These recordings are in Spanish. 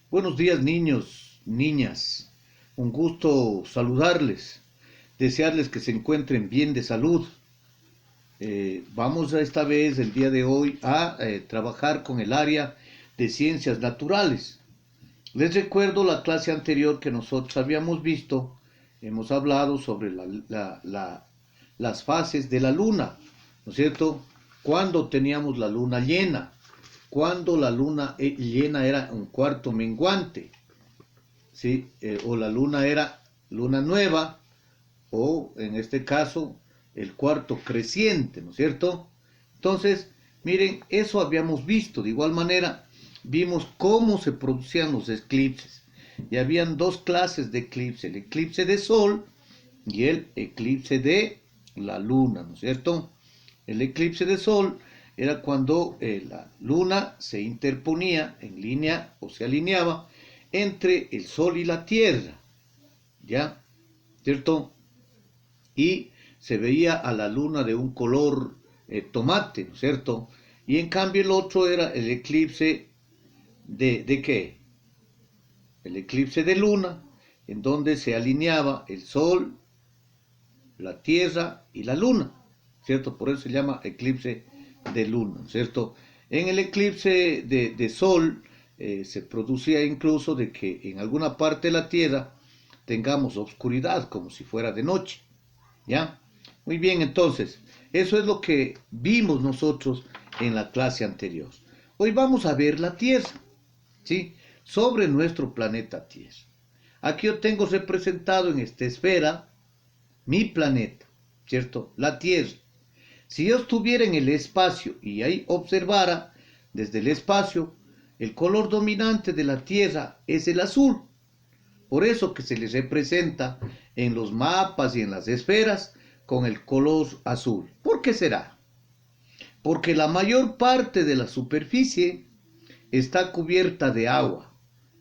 Buenos días niños, niñas. Un gusto saludarles, desearles que se encuentren bien de salud. Vamos a esta vez, el día de hoy, a trabajar con el área de ciencias naturales. Les recuerdo la clase anterior que nosotros habíamos visto. Hemos hablado sobre las fases de la luna, ¿no es cierto? Cuando teníamos la luna llena, cuando la luna llena era un cuarto menguante, ¿sí? O la luna era luna nueva, o en este caso el cuarto creciente, ¿no es cierto? Entonces, miren, eso habíamos visto. De igual manera, vimos cómo se producían los eclipses. Y habían dos clases de eclipse, el eclipse de sol y el eclipse de la luna, ¿no es cierto? El eclipse de sol era cuando la luna se interponía en línea o se alineaba entre el sol y la tierra, ¿ya? ¿Cierto? Y se veía a la luna de un color tomate, ¿no es cierto? Y en cambio el otro era el eclipse ¿de qué? El eclipse de luna, en donde se alineaba el sol, la tierra y la luna, ¿cierto? Por eso se llama eclipse de luna, ¿cierto? En el eclipse de sol se producía incluso de que en alguna parte de la tierra tengamos oscuridad, como si fuera de noche, ¿ya? Muy bien, entonces, eso es lo que vimos nosotros en la clase anterior. Hoy vamos a ver la Tierra, ¿sí? Sobre nuestro planeta Tierra. Aquí yo tengo representado en esta esfera mi planeta, ¿cierto? La Tierra. Si yo estuviera en el espacio y ahí observara desde el espacio, el color dominante de la Tierra es el azul. Por eso que se les representa en los mapas y en las esferas con el color azul. ¿Por qué será? Porque la mayor parte de la superficie está cubierta de agua.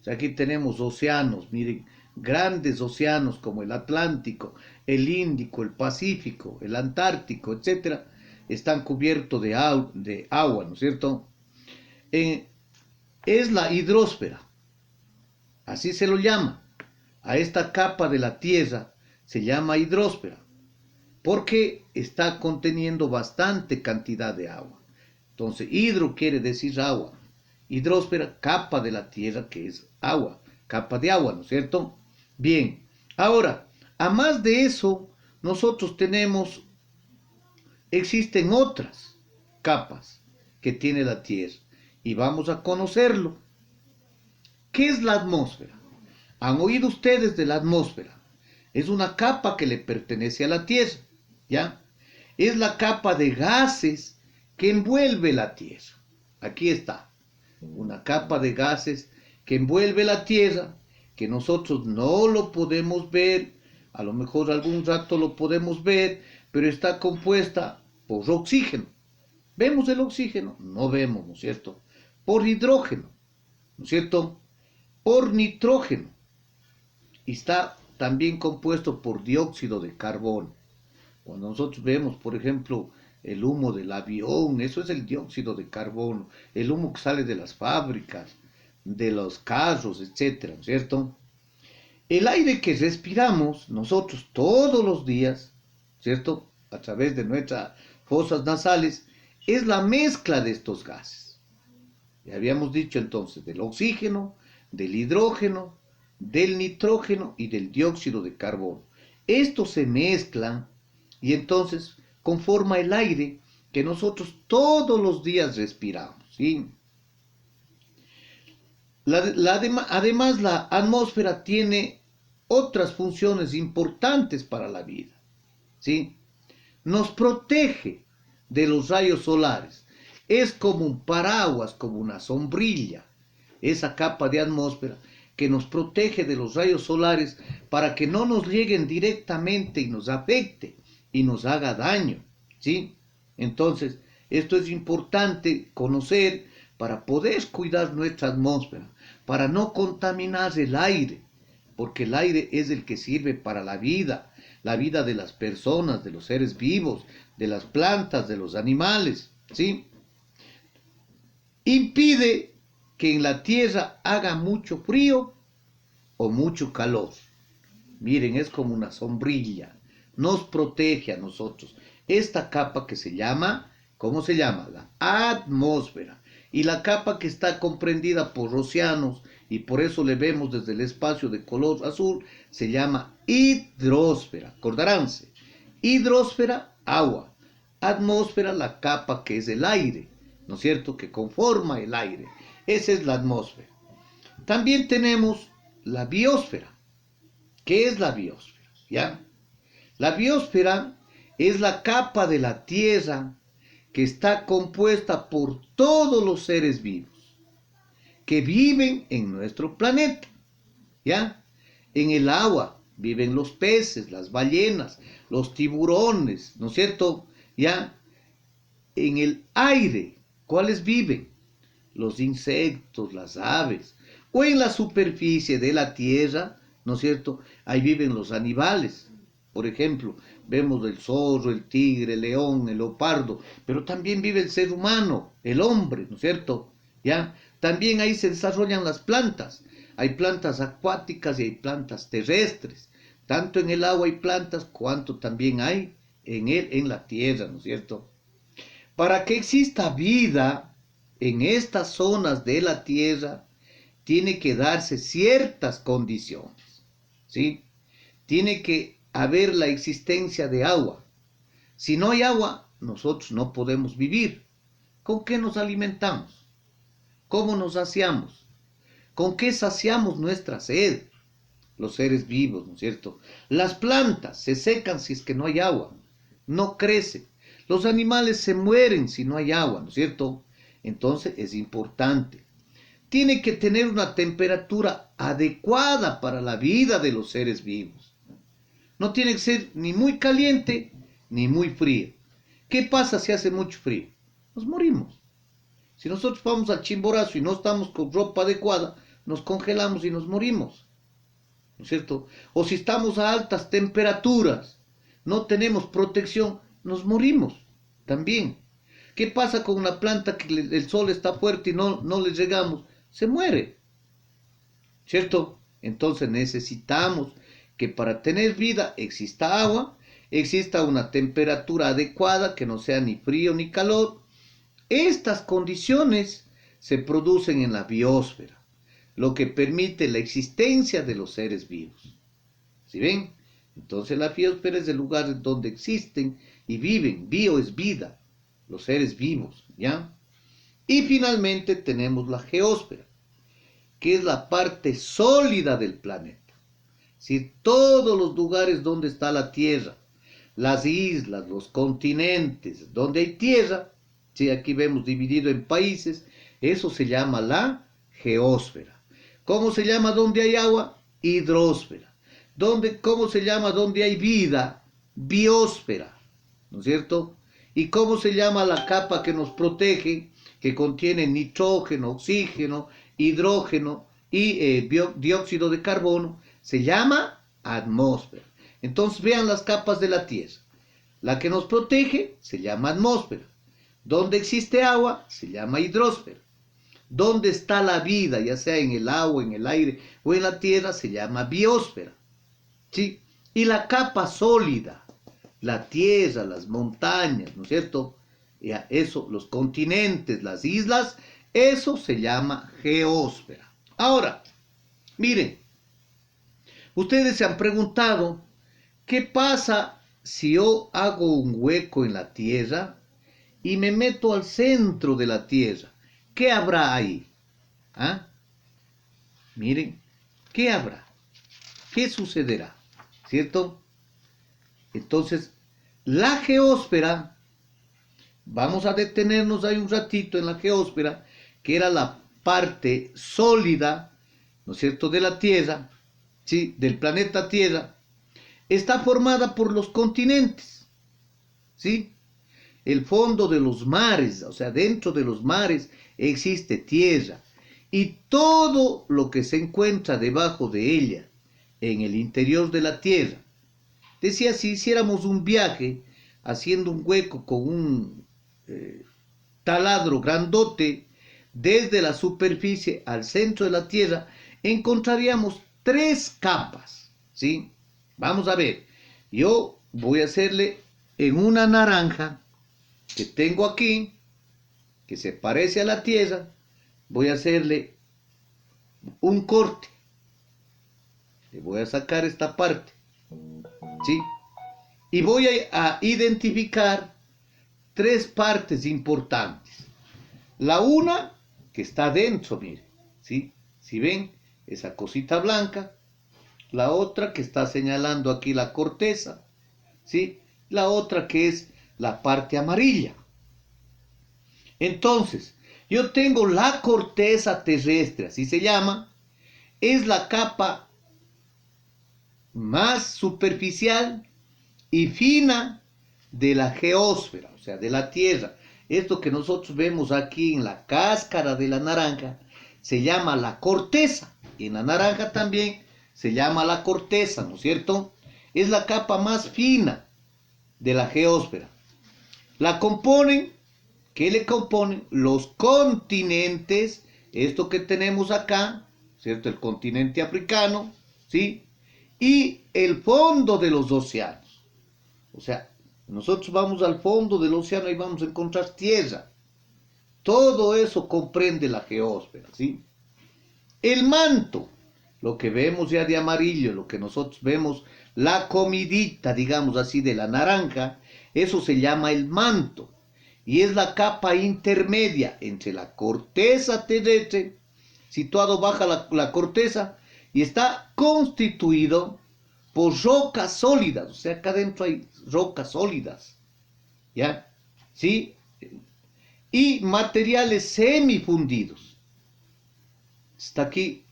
O sea, aquí tenemos océanos, miren, grandes océanos como el Atlántico, el Índico, el Pacífico, el Antártico, etcétera, están cubiertos de agua, ¿no es cierto? Es la hidrósfera, así se lo llama. A esta capa de la Tierra se llama hidrósfera, porque está conteniendo bastante cantidad de agua. Entonces, hidro quiere decir agua. Hidrósfera, capa de la Tierra, que es agua, capa de agua, ¿no es cierto? Bien, ahora, a más de eso, nosotros existen otras capas que tiene la Tierra y vamos a conocerlo. ¿Qué es la atmósfera? ¿Han oído ustedes de la atmósfera? Es una capa que le pertenece a la Tierra, ¿ya? Es la capa de gases que envuelve la Tierra. Aquí está, una capa de gases que envuelve la Tierra, que nosotros no lo podemos ver, a lo mejor algún rato lo podemos ver, pero está compuesta por oxígeno. ¿Vemos el oxígeno? No vemos, ¿no es cierto? Por hidrógeno, ¿no es cierto? Por nitrógeno. Y está también compuesto por dióxido de carbono. Cuando nosotros vemos, por ejemplo, el humo del avión, eso es el dióxido de carbono, el humo que sale de las fábricas, de los carros, etcétera, ¿cierto? El aire que respiramos nosotros todos los días, ¿cierto? A través de nuestras fosas nasales, es la mezcla de estos gases. Ya habíamos dicho entonces del oxígeno, del hidrógeno, del nitrógeno y del dióxido de carbono. Estos se mezclan y entonces conforma el aire que nosotros todos los días respiramos, ¿sí? Además, la atmósfera tiene otras funciones importantes para la vida, ¿sí? Nos protege de los rayos solares. Es como un paraguas, como una sombrilla, esa capa de atmósfera que nos protege de los rayos solares para que no nos lleguen directamente y nos afecte y nos haga daño, ¿sí? Entonces, esto es importante conocer para poder cuidar nuestra atmósfera, para no contaminar el aire, porque el aire es el que sirve para la vida de las personas, de los seres vivos, de las plantas, de los animales, ¿sí? Impide que en la tierra haga mucho frío o mucho calor. Miren, es como una sombrilla, nos protege a nosotros. Esta capa que se llama, ¿cómo se llama? La atmósfera. Y la capa que está comprendida por océanos, y por eso le vemos desde el espacio de color azul, se llama hidrosfera. Acordaránse, hidrosfera, agua. Atmósfera, la capa que es el aire, ¿no es cierto? Que conforma el aire. Esa es la atmósfera. También tenemos la biosfera. ¿Qué es la biosfera? ¿Ya? La biosfera es la capa de la Tierra que está compuesta por todos los seres vivos que viven en nuestro planeta. ¿Ya? En el agua viven los peces, las ballenas, los tiburones, ¿no es cierto? ¿Ya? En el aire, ¿cuáles viven? Los insectos, las aves, o en la superficie de la tierra, ¿no es cierto? Ahí viven los animales. Por ejemplo, vemos el zorro, el tigre, el león, el leopardo, pero también vive el ser humano, el hombre, ¿no es cierto? ¿Ya? También ahí se desarrollan las plantas. Hay plantas acuáticas y hay plantas terrestres. Tanto en el agua hay plantas cuanto también hay en la tierra, ¿no es cierto? Para que exista vida en estas zonas de la tierra, tiene que darse ciertas condiciones, ¿sí? Tiene que haber la existencia de agua. Si no hay agua, nosotros no podemos vivir. ¿Con qué nos alimentamos? ¿Cómo nos saciamos? ¿Con qué saciamos nuestra sed? Los seres vivos, ¿no es cierto? Las plantas se secan si es que no hay agua, no crecen. Los animales se mueren si no hay agua, ¿no es cierto? Entonces es importante. Tiene que tener una temperatura adecuada para la vida de los seres vivos. No tiene que ser ni muy caliente ni muy frío. ¿Qué pasa si hace mucho frío? Nos morimos. Si nosotros vamos al Chimborazo y no estamos con ropa adecuada, nos congelamos y nos morimos, ¿no es cierto? O si estamos a altas temperaturas, no tenemos protección, nos morimos también. ¿Qué pasa con una planta que el sol está fuerte y no le llegamos? Se muere, ¿cierto? Entonces necesitamos que para tener vida exista agua, exista una temperatura adecuada, que no sea ni frío ni calor. Estas condiciones se producen en la biosfera, lo que permite la existencia de los seres vivos. ¿Sí ven? Entonces la biosfera es el lugar donde existen y viven. Bio es vida, los seres vivos, ¿ya? Y finalmente tenemos la geósfera, que es la parte sólida del planeta. Si todos los lugares donde está la Tierra, las islas, los continentes, donde hay tierra, si aquí vemos dividido en países, eso se llama la geósfera. ¿Cómo se llama donde hay agua? Hidrosfera. ¿Cómo se llama donde hay vida? Biosfera, ¿no es cierto? ¿Y cómo se llama la capa que nos protege, que contiene nitrógeno, oxígeno, hidrógeno y dióxido de carbono? Se llama atmósfera. Entonces vean las capas de la Tierra. La que nos protege se llama atmósfera. Donde existe agua se llama hidrosfera. Donde está la vida, ya sea en el agua, en el aire o en la tierra, se llama biosfera. ¿Sí? Y la capa sólida, la tierra, las montañas, ¿no es cierto? Ya, eso, los continentes, las islas, eso se llama geósfera. Ahora, miren, ustedes se han preguntado, ¿qué pasa si yo hago un hueco en la tierra y me meto al centro de la tierra? ¿Qué habrá ahí? ¿Ah? Miren, ¿qué habrá? ¿Qué sucederá? ¿Cierto? Entonces, la geósfera, vamos a detenernos ahí un ratito en la geósfera, que era la parte sólida, ¿no es cierto?, de la Tierra, ¿sí?, del planeta Tierra, está formada por los continentes, ¿sí? El fondo de los mares, o sea, dentro de los mares existe tierra y todo lo que se encuentra debajo de ella, en el interior de la tierra. Decía, si hiciéramos un viaje haciendo un hueco con un taladro grandote, desde la superficie al centro de la Tierra, encontraríamos tres capas, ¿sí? Vamos a ver, yo voy a hacerle en una naranja que tengo aquí, que se parece a la Tierra, voy a hacerle un corte. Le voy a sacar esta parte, ¿sí? Y voy a identificar tres partes importantes. La una, que está dentro, mire, ¿sí? Si ven, esa cosita blanca. La otra que está señalando aquí la corteza, ¿sí? La otra que es la parte amarilla. Entonces, yo tengo la corteza terrestre, así se llama, es la capa más superficial y fina de la geósfera, o sea, de la Tierra. Esto que nosotros vemos aquí en la cáscara de la naranja se llama la corteza, y en la naranja también se llama la corteza, ¿no es cierto? Es la capa más fina de la geósfera. La componen, ¿qué le componen? Los continentes, esto que tenemos acá, ¿cierto? El continente africano, ¿sí? Y el fondo de los océanos. O sea, nosotros vamos al fondo del océano y vamos a encontrar tierra. Todo eso comprende la geósfera, ¿sí? El manto, lo que vemos ya de amarillo, lo que nosotros vemos, la comidita, digamos así, de la naranja, eso se llama el manto. Y es la capa intermedia entre la corteza terrestre, situado bajo la corteza, y está constituido por rocas sólidas, o sea, acá adentro hay rocas sólidas, ¿ya? ¿Sí? Y materiales semifundidos. Está aquí,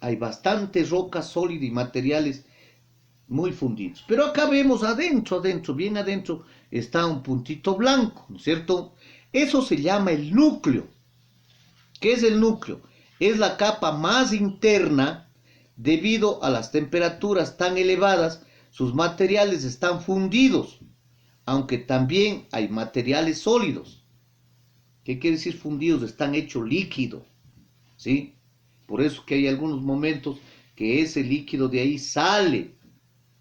hay bastante roca sólida y materiales muy fundidos. Pero acá vemos adentro, bien adentro, está un puntito blanco, ¿no es cierto? Eso se llama el núcleo. ¿Qué es el núcleo? Es la capa más interna. Debido a las temperaturas tan elevadas, sus materiales están fundidos, aunque también hay materiales sólidos. ¿Qué quiere decir fundidos? Están hechos líquidos, ¿sí? Por eso que hay algunos momentos que ese líquido de ahí sale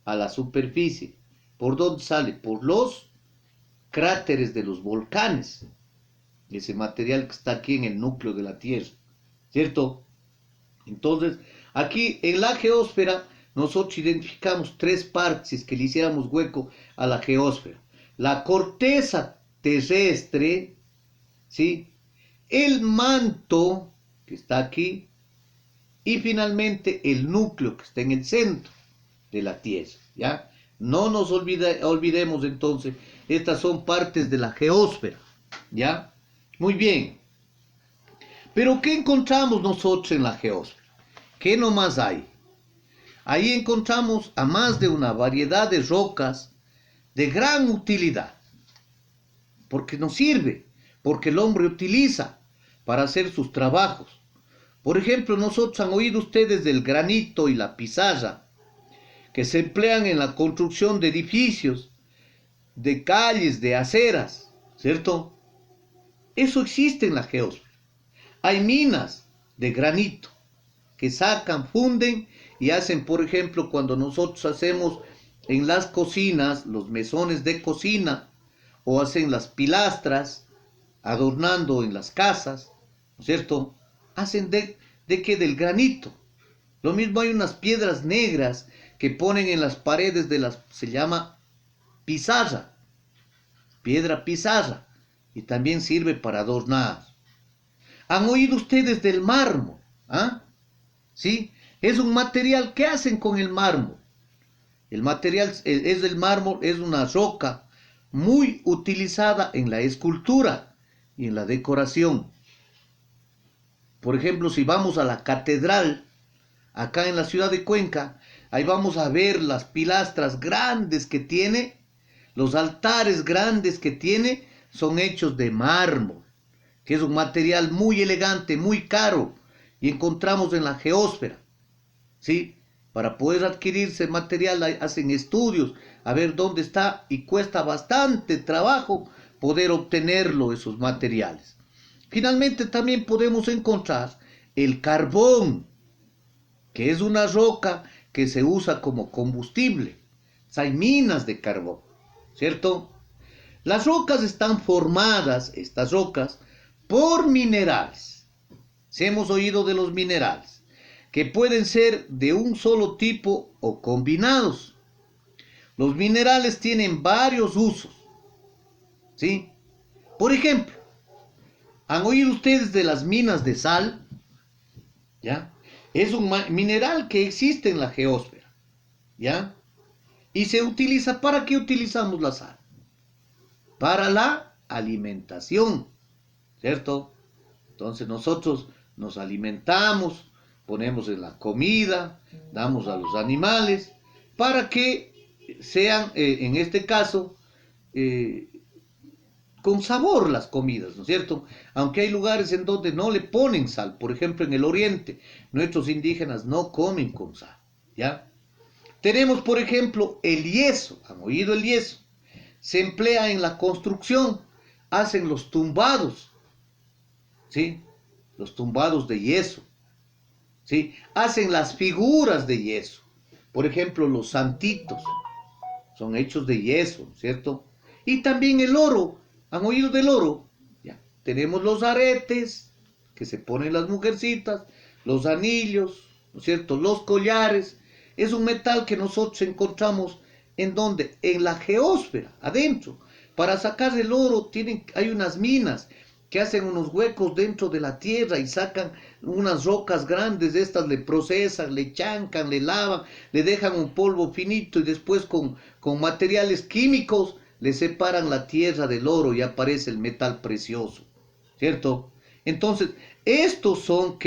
a la superficie. ¿Por dónde sale? Por los cráteres de los volcanes. Ese material que está aquí en el núcleo de la Tierra, ¿cierto? Entonces, aquí en la geósfera nosotros identificamos tres partes que le hiciéramos hueco a la geósfera. La corteza terrestre, ¿sí? El manto, que está aquí, y finalmente el núcleo, que está en el centro de la Tierra, ¿ya? No nos olvidemos entonces, estas son partes de la geósfera, ¿ya? Muy bien. Pero ¿qué encontramos nosotros en la geósfera? ¿Qué nomás hay? Ahí encontramos a más de una variedad de rocas de gran utilidad, porque nos sirve, porque el hombre utiliza para hacer sus trabajos. Por ejemplo, nosotros han oído ustedes del granito y la pizarra, que se emplean en la construcción de edificios, de calles, de aceras, ¿cierto? Eso existe en la geósfera. Hay minas de granito que sacan, funden y hacen, por ejemplo, cuando nosotros hacemos en las cocinas, los mesones de cocina, o hacen las pilastras, adornando en las casas, ¿no es cierto? Hacen de qué, del granito. Lo mismo hay unas piedras negras que ponen en las paredes de las, se llama pizarra, piedra pizarra, y también sirve para adornar. ¿Han oído ustedes del mármol? ¿Ah? ¿Sí? Es un material. ¿Qué hacen con el mármol? El material es del mármol, es una roca muy utilizada en la escultura y en la decoración. Por ejemplo, si vamos a la catedral, acá en la ciudad de Cuenca, ahí vamos a ver las pilastras grandes que tiene, los altares grandes que tiene, son hechos de mármol, que es un material muy elegante, muy caro, y encontramos en la geósfera, ¿sí? Para poder adquirirse material hacen estudios a ver dónde está y cuesta bastante trabajo poder obtenerlo, esos materiales. Finalmente también podemos encontrar el carbón, que es una roca que se usa como combustible. O sea, hay minas de carbón, ¿cierto? Las rocas están formadas, estas rocas, por minerales. Si hemos oído de los minerales, que pueden ser de un solo tipo o combinados. Los minerales tienen varios usos, ¿sí? Por ejemplo, ¿han oído ustedes de las minas de sal? ¿Ya? Es un mineral que existe en la geósfera, ¿ya? Y se utiliza, ¿para qué utilizamos la sal? Para la alimentación, ¿cierto? Entonces nosotros nos alimentamos, ponemos en la comida, damos a los animales, para que sean, en este caso, eh, con sabor las comidas, ¿no es cierto? Aunque hay lugares en donde no le ponen sal, por ejemplo en el oriente, nuestros indígenas no comen con sal, ¿ya? Tenemos, por ejemplo, el yeso, ¿han oído el yeso? Se emplea en la construcción, hacen los tumbados, ¿sí? Los tumbados de yeso, ¿sí? Hacen las figuras de yeso, por ejemplo, los santitos, son hechos de yeso, ¿cierto? Y también el oro, ¿han oído del oro? Ya. Tenemos los aretes que se ponen las mujercitas, los anillos, ¿no es cierto? Los collares. Es un metal que nosotros encontramos en donde, en la geósfera, adentro. Para sacar el oro hay unas minas que hacen unos huecos dentro de la tierra y sacan unas rocas grandes, de estas le procesan, le chancan, le lavan, le dejan un polvo finito y después con materiales químicos le separan la tierra del oro y aparece el metal precioso, ¿cierto? Entonces, estos son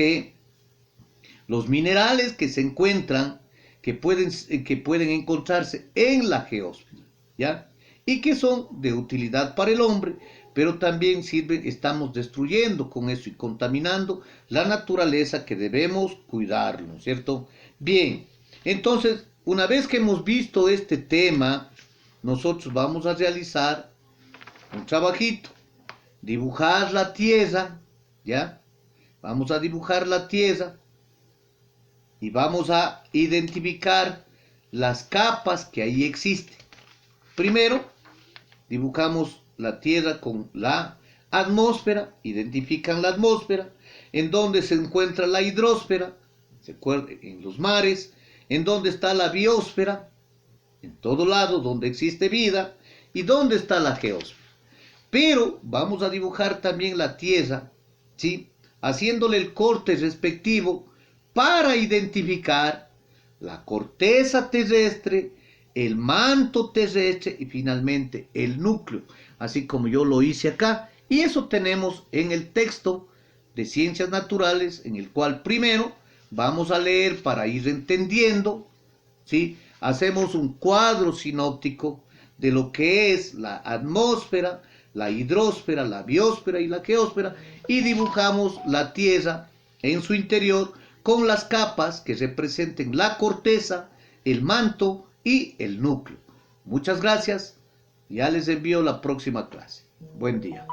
los minerales que se encuentran, que pueden encontrarse en la geósfera, ¿ya? Y que son de utilidad para el hombre, pero también sirven, estamos destruyendo con eso y contaminando la naturaleza que debemos cuidar, ¿no es cierto? Bien, entonces, una vez que hemos visto este tema, nosotros vamos a realizar un trabajito, dibujar la tierra, ¿ya? Vamos a dibujar la tierra y vamos a identificar las capas que ahí existen. Primero, dibujamos la Tierra con la atmósfera, identifican la atmósfera, en donde se encuentra la hidrosfera, en los mares, en donde está la biosfera, en todo lado donde existe vida, y donde está la geósfera. Pero vamos a dibujar también la Tierra, ¿sí? Haciéndole el corte respectivo para identificar la corteza terrestre, el manto terrestre y finalmente el núcleo, así como yo lo hice acá. Y eso tenemos en el texto de Ciencias Naturales, en el cual primero vamos a leer para ir entendiendo, ¿sí? Hacemos un cuadro sinóptico de lo que es la atmósfera, la hidrosfera, la biosfera y la geósfera, y dibujamos la Tierra en su interior con las capas que representen la corteza, el manto y el núcleo. Muchas gracias. Ya les envío la próxima clase. Buen día.